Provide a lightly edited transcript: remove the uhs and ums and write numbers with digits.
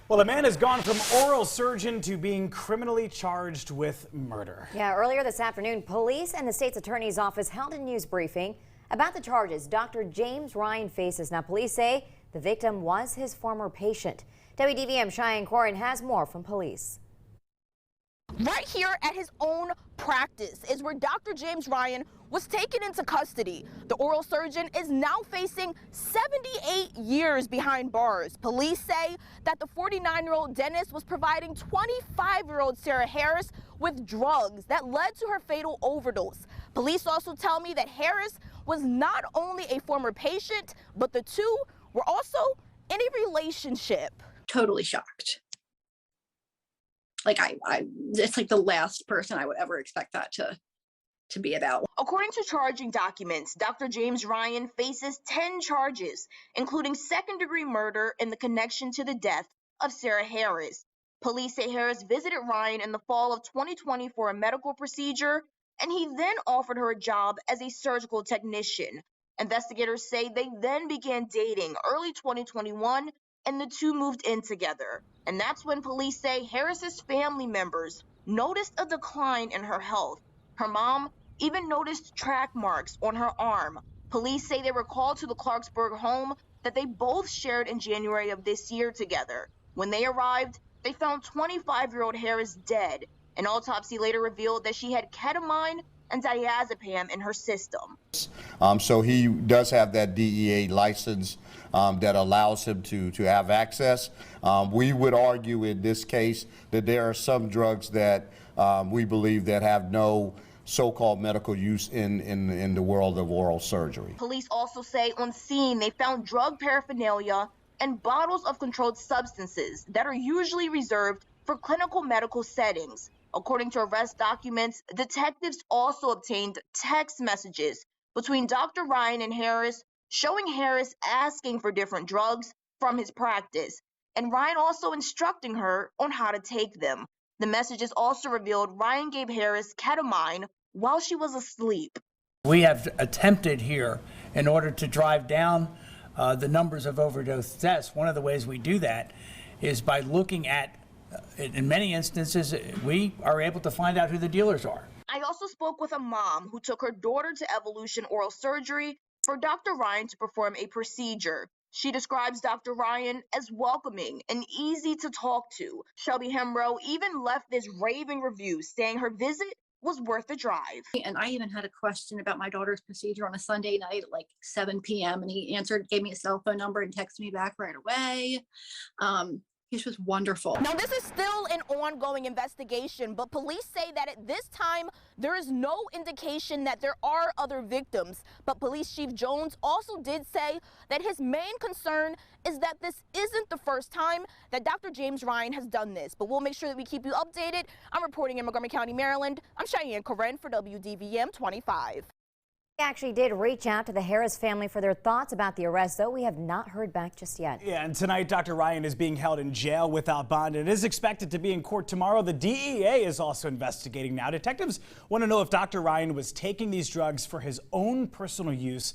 Well, a man has gone from oral surgeon to being criminally charged with murder. Yeah, earlier this afternoon, police and the state's attorney's office held a news briefing about the charges Dr. James Ryan faces. Now, police say the victim was his former patient. WDVM Cheyenne Corin has more from police. Right here at his own practice is where Dr. James Ryan was taken into custody. The oral surgeon is now facing 78 years behind bars. Police say that the 49-year-old dentist was providing 25-year-old Sarah Harris with drugs that led to her fatal overdose. Police also tell me that Harris was not only a former patient, but the two were also in a relationship. Totally shocked. Like it's like the last person I would ever expect that to be about. According to charging documents, Dr. James Ryan faces 10 charges, including second-degree murder in the connection to the death of Sarah Harris. Police say Harris visited Ryan in the fall of 2020 for a medical procedure, and he then offered her a job as a surgical technician. Investigators say they then began dating early 2021, and the two moved in together. And that's when police say Harris's family members noticed a decline in her health. Her mom even noticed track marks on her arm. Police say they were called to the Clarksburg home that they both shared in January of this year together. When they arrived, they found 25-year-old Harris dead. An autopsy later revealed that she had ketamine and diazepam in her system. So he does have that DEA license that allows him to have access. We would argue in this case that there are some drugs that we believe that have no so-called medical use in the world of oral surgery. Police also say on scene they found drug paraphernalia and bottles of controlled substances that are usually reserved for clinical medical settings. According to arrest documents, detectives also obtained text messages between Dr. Ryan and Harris, showing Harris asking for different drugs from his practice, and Ryan also instructing her on how to take them. The messages also revealed Ryan gave Harris ketamine while she was asleep. We have attempted here, in order to drive down the numbers of overdose deaths, one of the ways we do that is by looking at, in many instances, we are able to find out who the dealers are. I also spoke with a mom who took her daughter to Evolution Oral Surgery for Dr. Ryan to perform a procedure. She describes Dr. Ryan as welcoming and easy to talk to. Shelby Hemrow even left this raving review saying her visit was worth the drive. And I even had a question about my daughter's procedure on a Sunday night at like 7 p.m. and he answered, gave me a cell phone number and texted me back right away. He's just wonderful. Now, this is still an ongoing investigation, but police say that at this time, there is no indication that there are other victims. But Police Chief Jones also did say that his main concern is that this isn't the first time that Dr. James Ryan has done this. But we'll make sure that we keep you updated. I'm reporting in Montgomery County, Maryland. I'm Cheyenne Corin for WDVM 25. We actually did reach out to the Harris family for their thoughts about the arrest, though we have not heard back just yet. Yeah, and tonight Dr. Ryan is being held in jail without bond and is expected to be in court tomorrow. The DEA is also investigating now. Detectives want to know if Dr. Ryan was taking these drugs for his own personal use